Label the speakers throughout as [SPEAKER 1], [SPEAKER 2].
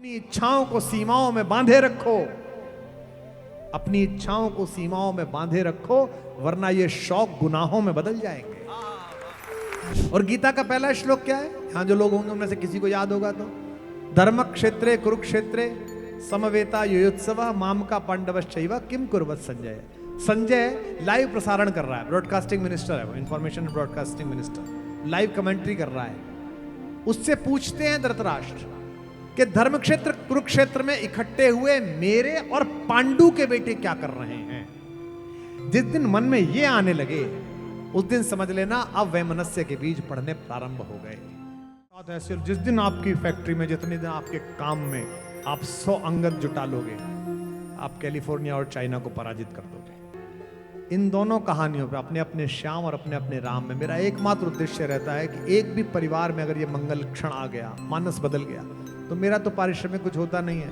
[SPEAKER 1] अपनी इच्छाओं को सीमाओं में बांधे रखो, अपनी इच्छाओं को सीमाओं में बांधे रखो, वरना ये शौक गुनाहों में बदल जाएंगे। और गीता का पहला श्लोक क्या है? यहां जो लोग होंगे उनमें से किसी को याद होगा तो, धर्म क्षेत्रे कुरुक्षेत्रे समवेता युयुत्सवः मामका पांडवश्चैव किम कुर्वत संजय। संजय लाइव प्रसारण कर रहा है, ब्रॉडकास्टिंग मिनिस्टर है वो, information broadcasting minister, live commentary कर रहा है। उससे पूछते हैं धृतराष्ट्र कि धर्म क्षेत्र कुरुक्षेत्र में इकट्ठे हुए मेरे और पांडु के बेटे क्या कर रहे हैं। जिस दिन मन में ये आने लगे उस दिन समझ लेना अब वैमनस्य के बीज पड़ने प्रारंभ हो गए। ऐसे जिस दिन आपकी फैक्ट्री में, जितने दिन आपके काम में आप 100 अंगद जुटा लोगे, आप कैलिफोर्निया और चाइना को पराजित कर दोगे। इन दोनों कहानियों पे अपने अपने श्याम और अपने अपने राम में मेरा एकमात्र उद्देश्य रहता है कि एक भी परिवार में अगर ये मंगल क्षण आ गया, मानस बदल गया, तो मेरा तो पारिश्रमिक कुछ होता नहीं है,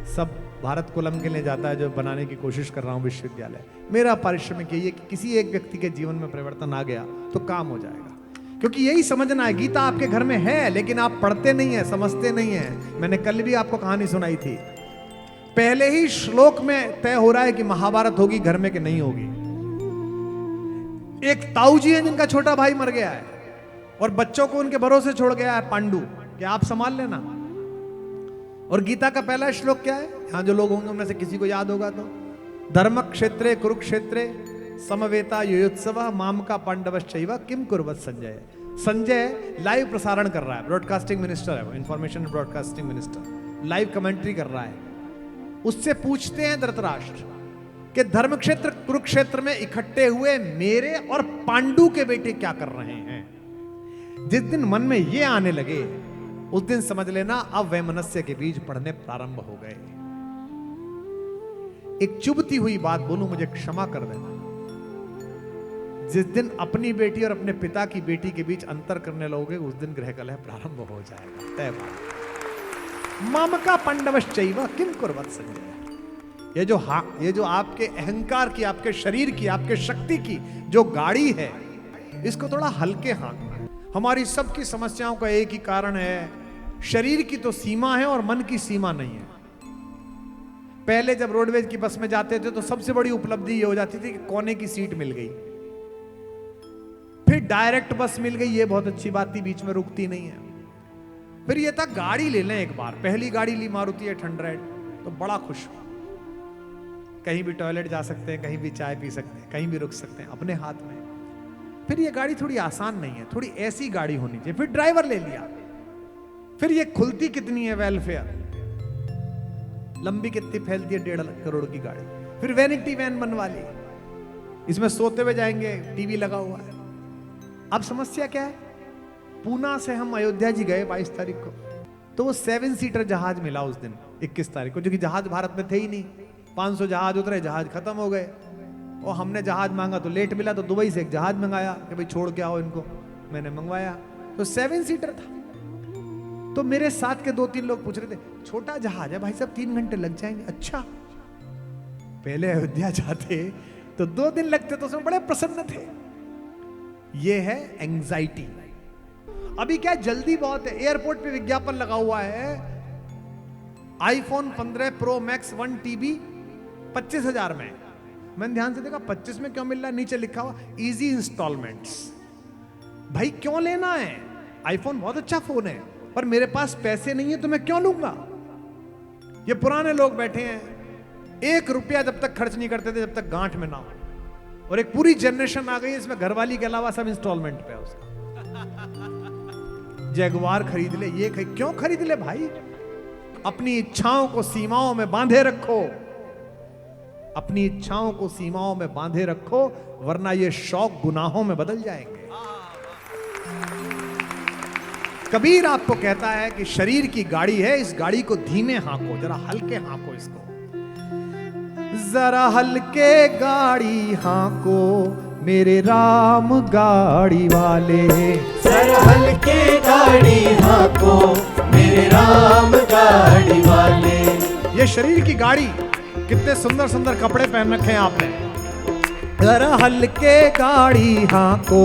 [SPEAKER 1] सब भारत कोलम के लिए जाता है जो बनाने की कोशिश कर रहा हूँ विश्वविद्यालय। मेरा पारिश्रमिक यही है कि किसी एक व्यक्ति के जीवन में परिवर्तन आ गया तो काम हो जाएगा। क्योंकि यही समझना है, गीता आपके घर में है लेकिन आप पढ़ते नहीं है, समझते नहीं है। मैंने कल भी आपको कहानी सुनाई थी, पहले ही श्लोक में तय हो रहा है कि महाभारत होगी घर में कि नहीं होगी। एक ताऊ जी है जिनका छोटा भाई मर गया है और बच्चों को उनके भरोसे छोड़ गया है पांडु कि आप संभाल लेना। और गीता का पहला श्लोक क्या है? यहां जो लोग होंगे उनमें से किसी को याद होगा तो, धर्म क्षेत्रे कुरुक्षेत्रे समवेता युयुत्सवः मामका पांडवश्चैव किम कुर्वत संजय। संजय लाइव प्रसारण कर रहा है, ब्रॉडकास्टिंग मिनिस्टर है वो, information broadcasting minister, live commentary कर रहा है। उससे पूछते हैं धृतराष्ट्र कि धर्म क्षेत्र कुरुक्षेत्र में इकट्ठे हुए मेरे और पांडु के बेटे क्या कर रहे हैं। जिस दिन मन में ये आने लगे उस दिन समझ लेना अब वैमनस्य के बीज पड़ने प्रारंभ हो गए। एक चुभती हुई बात बोलूं, मुझे क्षमा कर देना। जिस दिन अपनी बेटी और अपने पिता की बेटी के बीच अंतर करने लगोगे उस दिन गृह कलह प्रारंभ हो जाएगा, तय बात। मामका पांडवश्चैव किम कुर्वत संजय। ये जो आपके अहंकार की, आपके शरीर की, आपके शक्ति की जो गाड़ी है, इसको थोड़ा हल्के हाथ। हमारी सबकी समस्याओं का एक ही कारण है, शरीर की तो सीमा है और मन की सीमा नहीं है। पहले जब रोडवेज की बस में जाते थे तो सबसे बड़ी उपलब्धि ये हो जाती थी कि कोने की सीट मिल गई, फिर डायरेक्ट बस मिल गई, ये बहुत अच्छी बात थी, बीच में रुकती नहीं है। फिर ये था गाड़ी ले लें एक बार, पहली गाड़ी ली मारुति 800 तो बड़ा खुश हुआ, कहीं भी टॉयलेट जा सकते हैं, कहीं भी चाय पी सकते हैं, कहीं भी रुक सकते हैं अपने हाथ में। फिर ये गाड़ी थोड़ी आसान नहीं है, थोड़ी ऐसी गाड़ी होनी चाहिए। फिर ड्राइवर ले लिया, फिर ये खुलती कितनी है वेलफेयर, लंबी कितनी फैलती है, 1.5 करोड़ की गाड़ी। फिर वैनिटी वैन बनवा ली, इसमें सोते हुए जाएंगे, टीवी लगा हुआ है। अब समस्या क्या है? पूना से हम अयोध्या जी गए 22 तारीख को, तो वो 7 सीटर जहाज मिला उस दिन 21 तारीख को, जो कि जहाज भारत में थे ही नहीं। 500 जहाज उतरे, जहाज खत्म हो गए। और हमने जहाज मांगा तो लेट मिला, तो दुबई से एक जहाज मंगाया कि भाई छोड़ के आओ इनको, मैंने मंगवाया, तो 7 सीटर था। तो मेरे साथ के 2-3 लोग पूछ रहे थे, छोटा जहाज है भाई साहब, 3 घंटे लग जाएंगे। अच्छा, पहले अयोध्या जाते तो 2 दिन लगते, तो उसमें बड़े प्रसन्न थे। ये है एंजाइटी। अभी क्या जल्दी बहुत है, एयरपोर्ट पे विज्ञापन लगा हुआ है, आईफोन 15 प्रो मैक्स 1 TB 25,000 में। मैंने ध्यान से देखा 25 में क्यों मिल रहा है, नीचे लिखा हुआ इजी इंस्टॉलमेंट्स। भाई क्यों लेना है? आईफोन बहुत अच्छा फोन है, पर मेरे पास पैसे नहीं है तो मैं क्यों लूंगा। ये पुराने लोग बैठे हैं, 1 रुपया जब तक खर्च नहीं करते थे जब तक गांठ में ना हो, और एक पूरी जनरेशन आ गई इसमें घरवाली के अलावा सब इंस्टॉलमेंट पे है उसका। जैगुआर खरीद ले, ये क्यों खरीद ले भाई? अपनी इच्छाओं को सीमाओं में बांधे रखो, अपनी इच्छाओं को सीमाओं में बांधे रखो, वरना ये शौक गुनाहों में बदल जाएंगे। कबीर आपको कहता है कि शरीर की गाड़ी है, इस गाड़ी को धीमे हाँको, जरा हल्के हाँको इसको, जरा हल्के गाड़ी हाँको मेरे राम गाड़ी वाले,
[SPEAKER 2] जरा हल्के गाड़ी हाँको मेरे राम गाड़ी वाले।
[SPEAKER 1] ये शरीर की गाड़ी, कितने सुंदर सुंदर कपड़े पहन रखे हैं आपने। जरा हल्के गाड़ी हाँको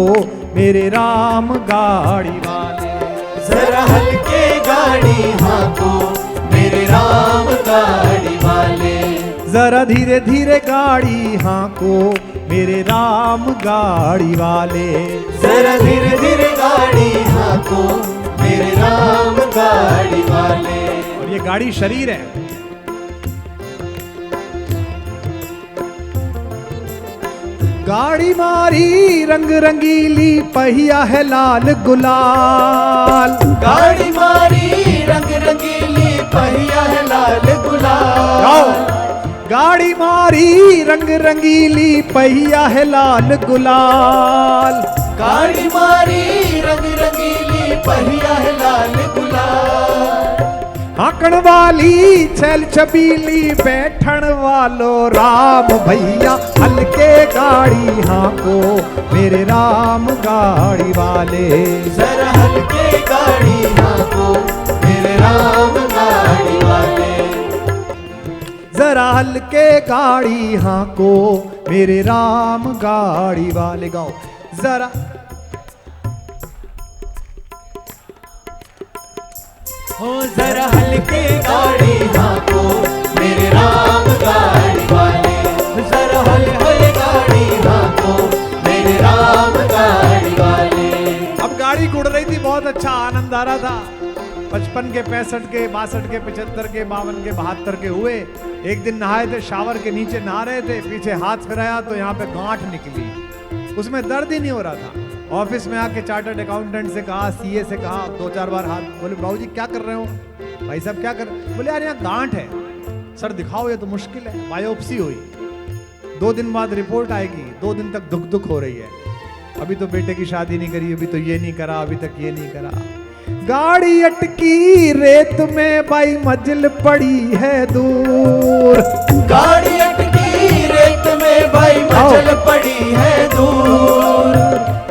[SPEAKER 1] मेरे राम गाड़ी वाले,
[SPEAKER 2] जरा हल्के गाड़ी हाँको
[SPEAKER 1] जरा धीरे धीरे गाड़ी हाँको मेरे राम गाड़ी वाले।
[SPEAKER 2] जरा धीरे धीरे गाड़ी हाँको मेरे राम गाड़ी वाले।
[SPEAKER 1] और ये गाड़ी शरीर है। गाड़ी मारी रंग रंगीली पहिया है लाल गुलाल।
[SPEAKER 2] गाड़ी मारी रंग रंगीली पहिया है लाल गुलाल।
[SPEAKER 1] गाड़ी मारी रंग रंगीली पहिया है लाल गुलाल।
[SPEAKER 2] गाड़ी मारी रंग रंगीली पहिया है लाल गुलाल।
[SPEAKER 1] हाँकण वाली छैल छबीली बैठन वालो राम भैया हल्के गाड़ी हाँको मेरे राम गाड़ी वाले।
[SPEAKER 2] जरा हल्के गाड़ी हाँको मेरे राम गाड़ी वाले।
[SPEAKER 1] जरा हल्के गाड़ी हाँको मेरे राम गाड़ी वाले। गाओ जरा
[SPEAKER 2] हो जरा हल्के गाड़ी हाँको मेरे राम गाड़ी वाले। जरा हल्के गाड़ी हाँको मेरे राम गाड़ी वाले।
[SPEAKER 1] अब गाड़ी गुड़ रही थी, बहुत अच्छा आनंद आ रहा था। 55 के 65 के 62 के 75 के 52 के 72 के हुए। एक दिन नहाए थे, शावर के नीचे नहा रहे थे, पीछे हाथ फिराया तो यहाँ पे गांठ निकली। उसमें दर्द ही नहीं हो रहा था। ऑफिस में आके चार्टर्ड अकाउंटेंट से कहा, सीए से कहा, 2-4 बार हाथ। बोले बाबू जी क्या कर रहे हो? भाई साहब क्या कर? बोले यार यहाँ गांठ है। सर दिखाओ, ये तो मुश्किल है। बायोप्सी हुई, 2 दिन बाद रिपोर्ट आएगी। 2 दिन तक दुख दुख हो रही है। अभी तो बेटे की शादी नहीं करी, अभी तो ये नहीं करा, अभी तक ये नहीं करा। गाड़ी अटकी रेत में भाई मंजिल पड़ी है दूर।
[SPEAKER 2] गाड़ी अटकी रेत में भाई मंजिल पड़ी है दूर।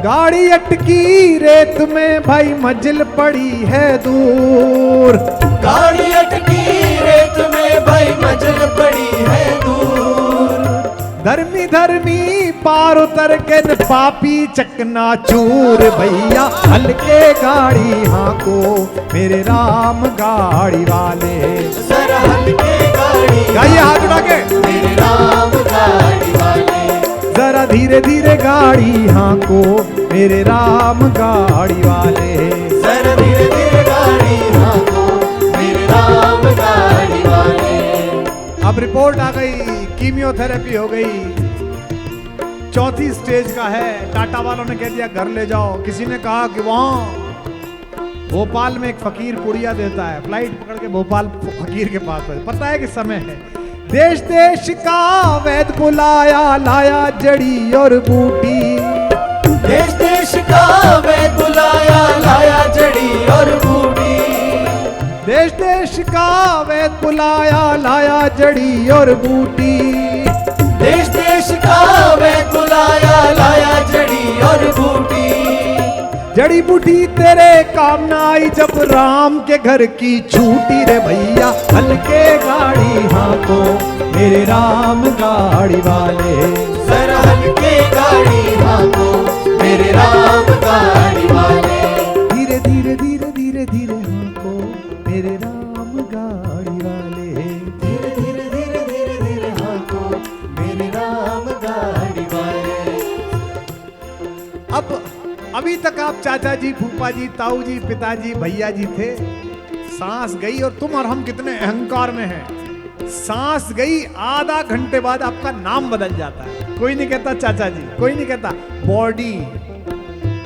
[SPEAKER 1] गाड़ी अटकी रेत में भाई मंजिल पड़ी है दूर।
[SPEAKER 2] गाड़ी अटकी रेत में भाई मंजिल पड़ी है दूर।
[SPEAKER 1] धर्मी धर्मी पार उतर के न पापी चकना चूर भैया हल्के गाड़ी हाँको मेरे राम गाड़ी वाले।
[SPEAKER 2] जरा हल्के गाड़ी
[SPEAKER 1] गाइए हाथ उठा के
[SPEAKER 2] मेरे राम गाड़ी वाले।
[SPEAKER 1] जरा धीरे धीरे गाड़ी हाँको मेरे राम गाड़ी वाले।
[SPEAKER 2] जरा धीरे धीरे गाड़ी हाँको मेरे राम गाड़ी वाले।
[SPEAKER 1] अब रिपोर्ट आ गई, कीमियोथेरेपी हो गई, 4थी स्टेज का है। टाटा वालों ने कह दिया घर ले जाओ। किसी ने कहा कि वहां भोपाल में एक फकीर पुड़िया देता है, फ्लाइट पकड़ के भोपाल फकीर के पास है। पता है कि समय है। देश देश का वैद बुलाया, लाया जड़ी और बूटी।
[SPEAKER 2] देश देश का वैद बुलाया, लाया जड़ी और बूटी।
[SPEAKER 1] देश देश का वैद बुलाया, लाया जड़ी और बूटी।
[SPEAKER 2] देश देश का वैद बुलाया, लाया जड़ी और बूटी।
[SPEAKER 1] जड़ी बूटी तेरे काम ना आई जब राम के घर की छूटी रे भैया हल्के गाड़ी हाँको मेरे राम गाड़ी वाले।
[SPEAKER 2] जरा हल्के गाड़ी हाँको मेरे राम गाड़ी वाले।
[SPEAKER 1] धीरे धीरे धीरे धीरे धीरे हाँको मेरे राम गाड़ी वाले।
[SPEAKER 2] धीरे धीरे धीरे धीरे धीरे हाँको मेरे राम गाड़ी वाले।
[SPEAKER 1] अब अभी तक आप चाचा जी, फूफा जी, ताऊ जी, पिताजी, भैया जी थे। सांस गई और तुम और हम कितने अहंकार में हैं। सांस गई, आधा घंटे बाद आपका नाम बदल जाता है। कोई नहीं कहता चाचा जी, कोई नहीं कहता बॉडी।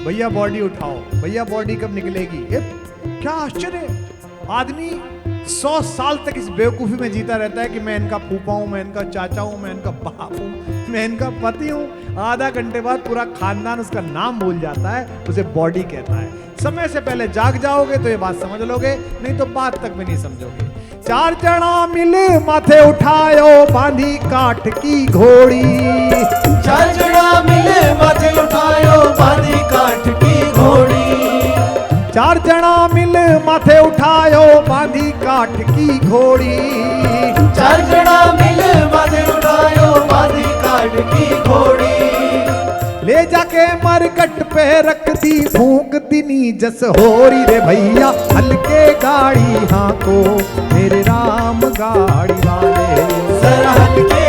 [SPEAKER 1] भैया बॉडी उठाओ, भैया बॉडी कब निकलेगी? क्या आश्चर्य! आदमी 100 साल तक इस बेवकूफी में जीता रहता है कि मैं इनका फूफा हूं, मैं इनका चाचा हूं, मैं इनका बाप हूं, मैं इनका पति हूं। आधा घंटे बाद पूरा खानदान उसका नाम भूल जाता है, उसे बॉडी कहता है। समय से पहले जाग जाओगे तो ये बात समझ लोगे, नहीं तो बात तक भी नहीं समझोगे। 4 जना मिल माथे उठायो बांधी काठ की घोड़ी।
[SPEAKER 2] 4 जना मिल माथे उठायो बांधी काठ की घोड़ी।
[SPEAKER 1] 4 जना मिल माथे उठायो बांधी काठ की घोड़ी।
[SPEAKER 2] 4 जना मिल माथे उठायो बांधी काठ की घोड़ी।
[SPEAKER 1] ले जाके मरकट पे रख दी, फूंक दिनी जस होरी रे भैया हल्के गाड़ी हाँको मेरे राम गाड़ी वाले।
[SPEAKER 2] जरा हल्के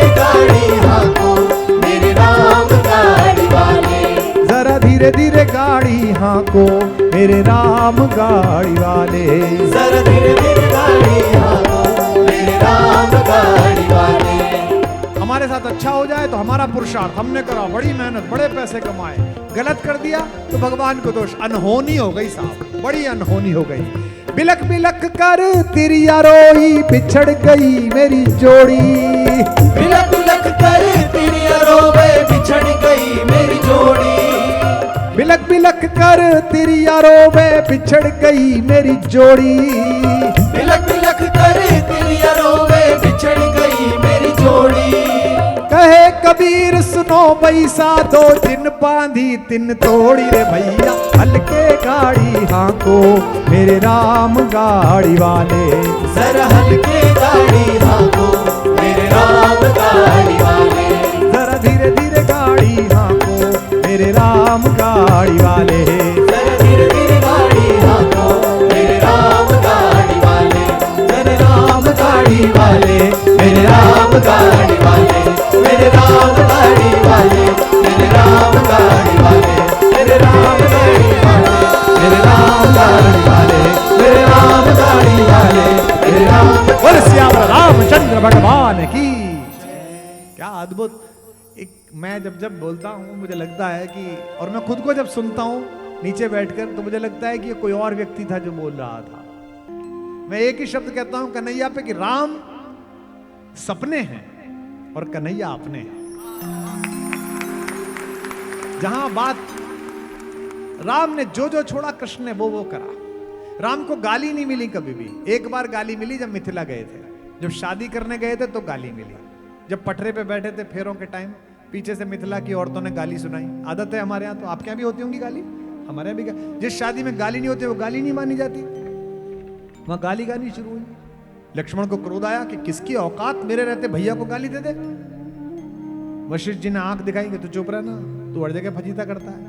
[SPEAKER 1] हाँको मेरे राम गाड़ी वाले।
[SPEAKER 2] जरा धीरे धीरे गाड़ी हाँको मेरे राम गाड़ी वाले।
[SPEAKER 1] हमारे साथ अच्छा हो जाए तो हमारा पुरुषार्थ, हमने करा बड़ी मेहनत, बड़े पैसे कमाए, गलत कर दिया तो भगवान को दोष। अनहोनी हो गई साहब, बड़ी अनहोनी हो गई। बिलक बिलक कर तिरिया रोई, बिछड़ गई मेरी जोड़ी।
[SPEAKER 2] बिलक बिलक कर तिरिया रोवे, बिछड़ गई मेरी जोड़ी।
[SPEAKER 1] बिलक बिलक कर तिरिया रोवे, बिछड़ गई मेरी जोड़ी।
[SPEAKER 2] बिलक बिलक कर तिरिया रोवे, बिछड़ गई मेरी जोड़ी।
[SPEAKER 1] कहे कबीर सुनो बैसा, दो दिन बांधी तिन तोड़ी रे भैया। हल्के गाड़ी हाँको मेरे राम गाड़ी वाले।
[SPEAKER 2] जरा हल्के गाड़ी हाँको मेरे राम गाड़ी वाले।
[SPEAKER 1] जरा धीरे धीरे गाड़ी हाँको मेरे राम गाड़ी वाले।
[SPEAKER 2] जरा धीरे धीरे गाड़ी हाँको मेरे राम गाड़ी वाले। मेरे राम गाड़ी वाले, मेरे राम गाड़ी वाले, मेरे राम गाड़ी वाले, मेरे राम गाड़ी वाले, मेरे राम गाड़ी वाले, मेरे राम गाड़ी वाले, मेरे राम गाड़ी वाले, मेरे राम।
[SPEAKER 1] बोल श्याम रामचंद्र भगवान की। क्या अद्भुत। एक मैं जब जब बोलता हूँ मुझे लगता है कि, और मैं खुद को जब सुनता हूँ नीचे बैठकर, तो मुझे लगता है कि ये कोई और व्यक्ति था जो बोल रहा था। मैं एक ही शब्द कहता हूं कन्हैया पे कि राम सपने हैं और कन्हैया अपने हैं। जहां बात राम ने जो जो छोड़ा, कृष्ण ने वो करा। राम को गाली नहीं मिली कभी भी। एक बार गाली मिली जब मिथिला गए थे, जब शादी करने गए थे तो गाली मिली। जब पटरे पे बैठे थे फेरों के टाइम, पीछे से मिथिला की औरतों ने गाली सुनाई। आदत है हमारे यहाँ, तो आपके यहाँ भी होती होंगी गाली, हमारे यहाँ भी। जिस शादी में गाली नहीं होती वो गाली नहीं मानी जाती, वहां गाली गाली शुरू हुई। लक्ष्मण को क्रोध आया कि किसकी औकात मेरे रहते भैया को गाली दे दे। वशिष्ठ जी ने आंख दिखाई कि तू चुप रहना, तू हर जगह फजीता करता है।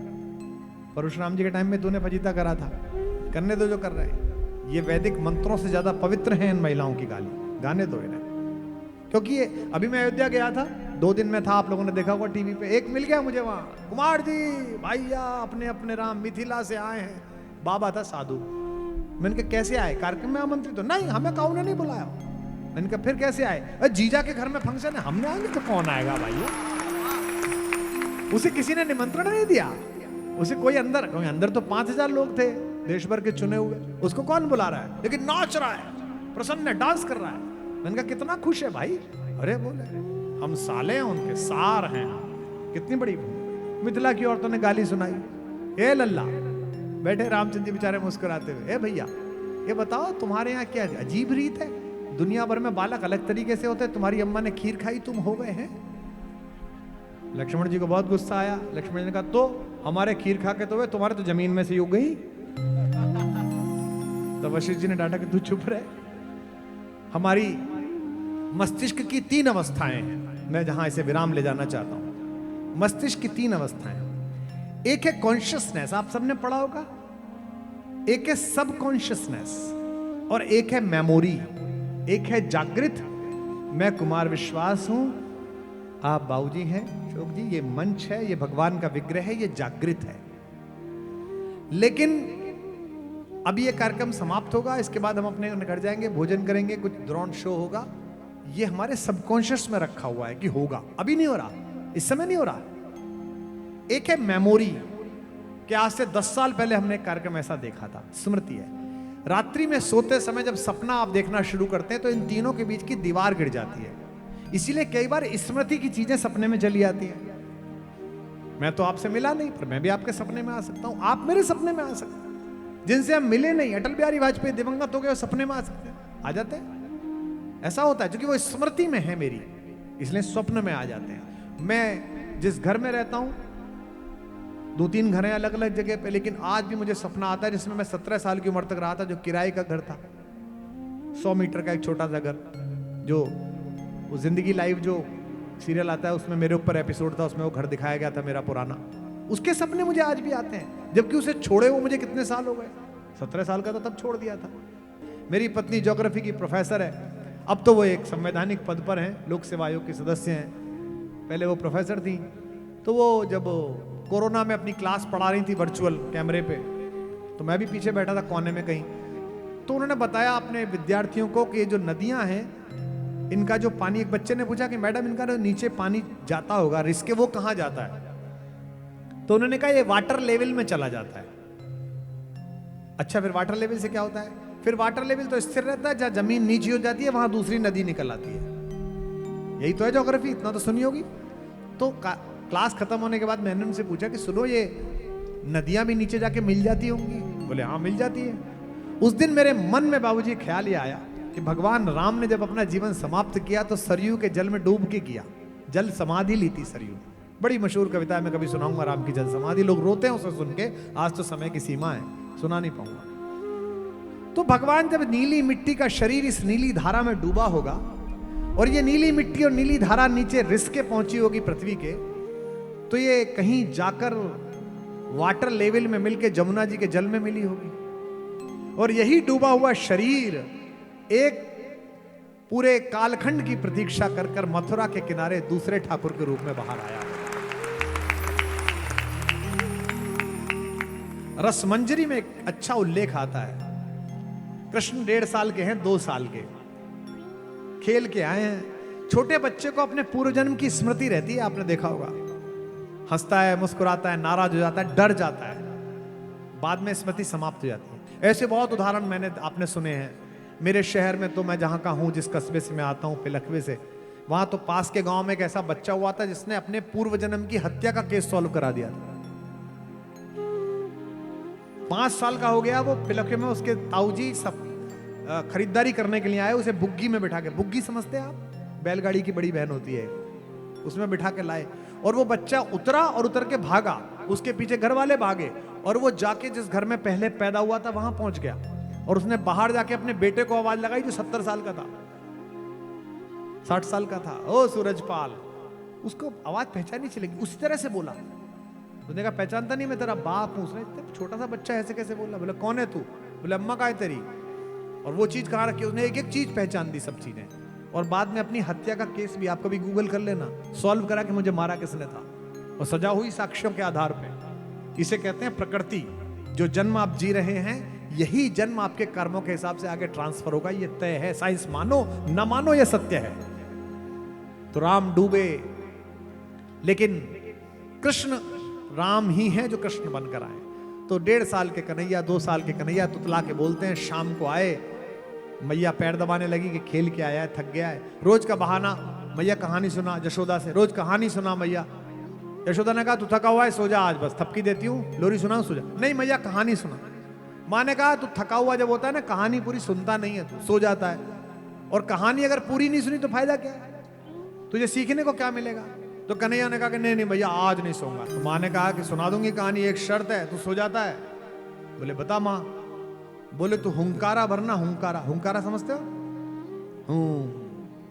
[SPEAKER 1] परशुराम जी के टाइम में तूने फजीता करा था, करने दो जो कर रहे हैं। ये वैदिक मंत्रों से ज्यादा पवित्र है इन महिलाओं की गाली, गाने दो इन्हें। क्योंकि ये अभी मैं अयोध्या गया था, 2 दिन में था, आप लोगों ने देखा होगा टीवी पे। एक मिल गया मुझे वहां, कुमार जी भैया अपने अपने राम मिथिला से आए हैं। बाबा था साधु। मैंने कहा कैसे आए, कार्यक्रम में आमंत्रित तो नहीं, हमें कौन ने नहीं बुलाया। मैंने कहा फिर कैसे आए, अरे जीजा के घर में फंक्शन है, हमने आएंगे तो कौन आएगा भाई। उसे किसी ने निमंत्रण नहीं दिया, उसे कोई अंदर तो 5000 लोग थे देश भर के चुने हुए, उसको कौन बुला रहा है। लेकिन नाच रहा है, प्रसन्न है, डांस कर रहा है। मैंने कहा कितना खुश है भाई। अरे बोले हम साले हैं उनके, सार हैं। कितनी बड़ी भूमि। मिथिला की औरतों ने गाली सुनाई। ए लल्ला बैठे रामचंद्र जी बेचारे मुस्कुराते हुए, ए भैया ये बताओ तुम्हारे यहाँ क्या अजीब रीत है, दुनिया भर में बालक अलग तरीके से होते हैं, तुम्हारी अम्मा ने खीर खाई तुम हो गए हैं। लक्ष्मण जी को बहुत गुस्सा आया। लक्ष्मण जी ने कहा तो हमारे खीर खा के तो हुए, तुम्हारे तो जमीन में से ही उग गई। तो वशिष्ठ जी ने डांटा कि तू चुप रहे। हमारी मस्तिष्क की 3 अवस्थाएं हैं, मैं जहां इसे विराम ले जाना चाहता हूं। मस्तिष्क की 3 अवस्थाएं, एक है कॉन्शियसनेस, आप सबने पढ़ा होगा, एक है सबकॉन्शियसनेस और एक है मेमोरी, एक है जागृत। मैं कुमार विश्वास हूं, आप बाबूजी हैं अशोक जी, ये मंच है, ये भगवान का विग्रह है, ये जागृत है। लेकिन अभी ये कार्यक्रम समाप्त होगा, इसके बाद हम अपने घर जाएंगे, भोजन करेंगे, कुछ ड्रोन शो होगा। ये हमारे सबकॉन्शियस में रखा हुआ है कि होगा, अभी नहीं हो रहा, इस समय नहीं हो रहा। एक है मेमोरी, कि आज से 10 साल पहले हमने एक कार्यक्रम ऐसा देखा था, स्मृति है। रात्रि में सोते समय जब सपना आप देखना शुरू करते हैं तो इन तीनों के बीच की दीवार गिर जाती है, इसीलिए कई बार स्मृति की चीजें सपने में चली आती है। मैं तो आपसे मिला नहीं, पर मैं भी आपके सपने में आ सकता हूं, आप मेरे सपने में आ सकते हैं। जिनसे हम मिले नहीं, अटल बिहारी वाजपेयी दिवंगत हो गए, सपने में आ सकते हैं, आ जाते हैं। ऐसा होता है क्योंकि वो स्मृति में है मेरी, इसलिए स्वप्न में आ जाते हैं। मैं जिस घर में रहता हूं, 2-3 घर हैं अलग अलग जगह पे, लेकिन आज भी मुझे सपना आता है जिसमें मैं 17 साल की उम्र तक रहा था, जो किराए का घर था, 100 मीटर का एक छोटा सा घर, जो वो जिंदगी लाइव जो सीरियल आता है उसमें मेरे ऊपर एपिसोड था, उसमें वो घर दिखाया गया था मेरा पुराना। उसके सपने मुझे आज भी आते हैं, जबकि उसे छोड़े वो मुझे कितने साल हो गए, 17 साल का था तब छोड़ दिया था। मेरी पत्नी ज्योग्राफी की प्रोफेसर है, अब तो वो एक संवैधानिक पद पर हैं, लोक सेवा आयोग की सदस्य हैं। पहले वो प्रोफेसर थी, तो वो जब कोरोना में अपनी क्लास पढ़ा रही थी वर्चुअल कैमरे पे, तो मैं भी पीछे बैठा था कोने में कहीं। तो उन्होंने बताया अपने विद्यार्थियों को कि ये जो नदियां हैं, इनका जो पानी, एक बच्चे ने पूछा कि मैडम इनका जो नीचे पानी जाता होगा रिसके, वो कहाँ जाता है? तो उन्होंने कहा ये वाटर लेवल में चला जाता है। अच्छा, फिर वाटर लेवल से क्या होता है? फिर वाटर लेवल तो स्थिर रहता है, जहां जमीन नीची हो जाती है वहां दूसरी नदी निकल आती है। यही तो है ज्योग्राफी, इतना तो सुनी होगी। तो क्लास खत्म होने के बाद मैंने उनसे पूछा कि सुनो, ये नदियां भी नीचे जाके मिल जाती होंगी? बोले हाँ मिल जाती है। उस दिन मेरे मन में बाबूजी ख्याल ये आया कि भगवान राम ने जब अपना जीवन समाप्त किया तो सरयू के जल में डूब के किया, जल समाधि ली थी सरयू। बड़ी मशहूर कविता है, मैं कभी सुनाऊंगा राम की जल समाधि। लोग रोते हैं उसे सुन के, आज तो समय की सीमा है, सुना नहीं पाऊंगा। तो भगवान जब नीली मिट्टी का शरीर इस नीली धारा में डूबा होगा और ये नीली मिट्टी और नीली धारा नीचे रिस के पहुंची होगी पृथ्वी के, तो ये कहीं जाकर वाटर लेवल में मिलके जमुना जी के जल में मिली होगी। और यही डूबा हुआ शरीर एक पूरे कालखंड की प्रतीक्षा कर कर मथुरा के किनारे दूसरे ठाकुर के रूप में बाहर आया। रसमंजरी में एक अच्छा उल्लेख आता है। कृष्ण 1.5 साल के हैं, 2 साल के, खेल के आए हैं। छोटे बच्चे को अपने पूर्व जन्म की स्मृति रहती है, आपने देखा होगा। हंसता है, मुस्कुराता है, नाराज हो जाता है, डर जाता है, बाद में स्मृति समाप्त हो जाती है। ऐसे बहुत उदाहरण मैंने आपने सुने हैं। मेरे शहर में तो, मैं जहां का हूं, जिस कस्बे से मैं आता हूं, पिलखवे से, वहां तो पास के गांव में एक ऐसा बच्चा हुआ था जिसने अपने पूर्व जन्म की हत्या का केस सॉल्व करा दिया था। 5 साल का हो गया वो। पिलखवे में उसके ताऊजी सब खरीदारी करने के लिए आए, उसे बुग्गी में बिठा के, बुग्गी समझते हैं आप, बैलगाड़ी की बड़ी बहन होती है, उसमें बिठा के लाए। और वो बच्चा उतरा और उतर के भागा, उसके पीछे घर वाले भागे, और वो जाके जिस घर में पहले पैदा हुआ था वहां पहुंच गया। और उसने बाहर जाके अपने बेटे को आवाज लगाई जो 70 साल का था, 60 साल का था, ओ सूरजपाल। उसको आवाज पहचानी चलेगी, उसी तरह से बोला। उसने कहा पहचानता नहीं, मैं तेरा बाप हूं। उसने, छोटा सा बच्चा ऐसे कैसे बोला? बोला कौन है तू? बोले अम्मा का है तेरी। और वो चीज कहां रखी? उसने एक एक चीज पहचान दी, सब चीजें। और बाद में अपनी हत्या का केस भी, आप कभी गूगल कर लेना, सॉल्व करा कि मुझे मारा किसने था, और सजा हुई साक्ष्यों के आधार पे। इसे कहते हैं प्रकृति। जो जन्म आप जी रहे हैं, यही जन्म आपके कर्मों के हिसाब से आगे ट्रांसफर होगा, ये तय है। साइंस मानो न मानो, ये सत्य है। तो राम डूबे, लेकिन कृष्ण राम ही है जो कृष्ण बनकर आए। तो 1.5 साल के कन्हैया, 2 साल के कन्हैया तुतला के बोलते हैं। शाम को आए, मैया पैर दबाने लगी कि खेल के आया है, थक गया है। रोज का बहाना, मैया कहानी सुना यशोदा से, रोज कहानी सुना मैया। यशोदा ने कहा तू थका हुआ है, सो जा, आज बस थपकी देती हूँ, लोरी सुना, सो जा। नहीं मैया कहानी सुना। माँ ने कहा तू थका हुआ जब होता है ना, कहानी पूरी सुनता नहीं है, तू सो जाता है। और कहानी अगर पूरी नहीं सुनी तो फायदा क्या है, तुझे सीखने को क्या मिलेगा? तो कन्हैया ने कहा कि नहीं नहीं भैया आज नहीं सोऊंगा। तो माँ ने कहा कि सुना दूंगी कहानी, एक शर्त है, तू सो जाता है। बोले बता माँ। बोले तू हुंकारा भरना, हुंकारा। हुंकारा समझते हो?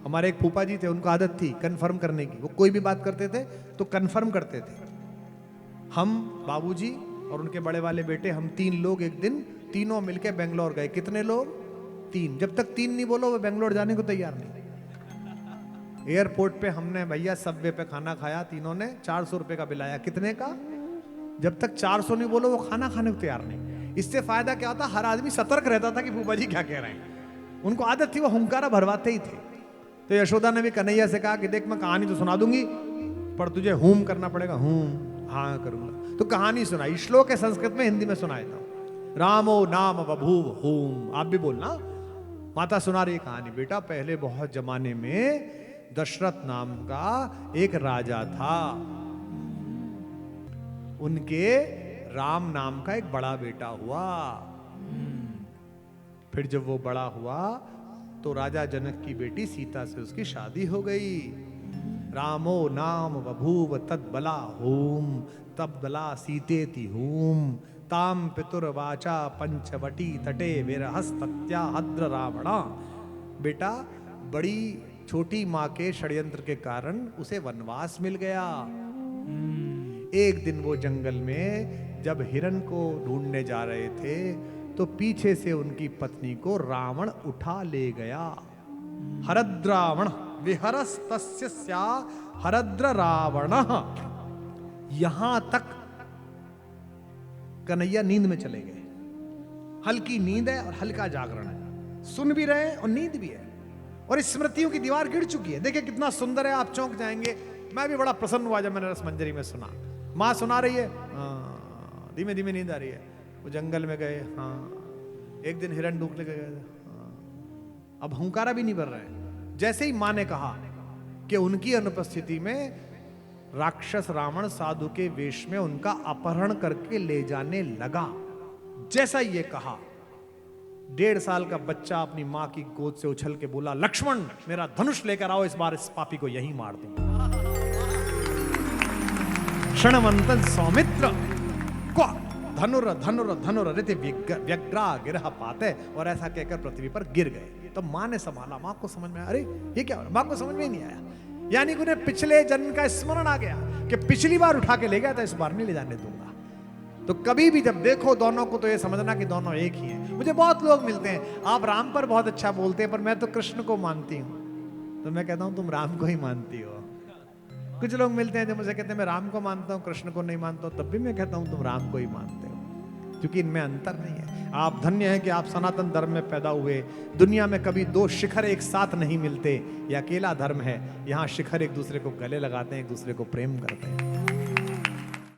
[SPEAKER 1] हमारे एक फूफा जी थे, उनको आदत थी कंफर्म करने की। वो कोई भी बात करते थे तो कंफर्म करते थे। हम, बाबूजी और उनके बड़े वाले बेटे, हम 3 लोग एक दिन तीनों मिलके बेंगलोर गए। कितने लोग? 3। जब तक 3 नहीं बोलो वो बेंगलोर जाने को तैयार नहीं। एयरपोर्ट पे हमने भैया सबवे पे खाना खाया, तीनों ने 400 रुपए का बिल आया। कितने का? जब तक 400 नहीं बोलो वो खाना खाने को तैयार नहीं। इससे फायदा क्या होता? हर आदमी सतर्क रहता था कि फूफा जी क्या कह रहे हैं। उनको आदत थी, वो हुंकारा भरवाते ही थे। तो यशोदा ने भी कन्हैया से कहा कि देख मैं कहानी तो सुना दूंगी, पर तुझे हूम करना पड़ेगा। हाँ करूंगा। तो कहानी सुनाई, श्लोक है संस्कृत में, हिंदी में सुनाया था। रामो नाम बभूव हूम। आप भी बोलना। माता सुना रही कहानी, बेटा पहले बहुत जमाने में दशरथ नाम का एक राजा था। उनके राम नाम का एक बड़ा बेटा हुआ। फिर जब वो बड़ा हुआ तो राजा जनक की बेटी सीता से उसकी शादी हो गई। रामो नाम बभूव तद्बला होम, तब बला सीतेति होम, ताम पितुर्वाचा पंचवटी तटे विरहस्तत्या हद्र रावणा। बेटा बड़ी छोटी मां के षड्यंत्र के कारण उसे वनवास मिल गया। एक दिन वो जंगल में जब हिरण को ढूंढने जा रहे थे तो पीछे से उनकी पत्नी को रावण उठा ले गया। हरद्रावण विहरस्तस्य स्या हरद्र रावण। यहां तक कन्हैया नींद में चले गए। हल्की नींद है और हल्का जागरण है, सुन भी रहे हैं और नींद भी है, और स्मृतियों की दीवार गिर चुकी है। देखिए कितना सुंदर है, आप चौंक जाएंगे। मैं भी बड़ा प्रसन्न हुआ जब मैंने रसमंजरी में सुना। माँ सुना रही है, हाँ, धीमे धीमे नींद आ रही है। वो जंगल में गए, हाँ, एक दिन हिरण ढूंढने गए, हाँ, अब हुंकारा भी नहीं भर रहे हैं। जैसे ही माँ ने कहा कि उनकी अनुपस्थिति में राक्षस रावण साधु के वेश में उनका अपहरण करके ले जाने लगा, जैसा ये कहा, 1.5 साल का बच्चा अपनी मां की गोद से उछल के बोला, लक्ष्मण मेरा धनुष लेकर आओ, इस बार इस पापी को यहीं मार दूंगा। क्षणवंतन सौमित्र को धनुर धनुर धनुर रित व्यग्रा गिरह पाते, और ऐसा कहकर पृथ्वी पर गिर गए। तो मां ने संभाला, मां को समझ में आया, अरे ये क्या हो रहा, मां को समझ में ही नहीं आया। यानी कि उन्हें पिछले जन्म का स्मरण आ गया कि पिछली बार उठा के ले गया था, इस बार नहीं ले जाने दूंगा। तो कभी भी जब देखो दोनों को तो ये समझना कि दोनों एक ही हैं। मुझे बहुत लोग मिलते हैं, आप राम पर बहुत अच्छा बोलते हैं पर मैं तो कृष्ण को मानती हूं। तो मैं कहता हूं तुम राम को ही मानती हो। कुछ लोग मिलते हैं जो मुझे कहते हैं मैं राम को मानता हूं कृष्ण को नहीं मानता हूं, तब भी मैं कहता हूं तुम राम को ही मानते हो, क्योंकि इनमें अंतर नहीं है। आप धन्य हैं कि आप सनातन धर्म में पैदा हुए। दुनिया में कभी 2 शिखर एक साथ नहीं मिलते, यह अकेला धर्म है। यहाँ शिखर एक दूसरे को गले लगाते हैं, एक दूसरे को प्रेम करते हैं।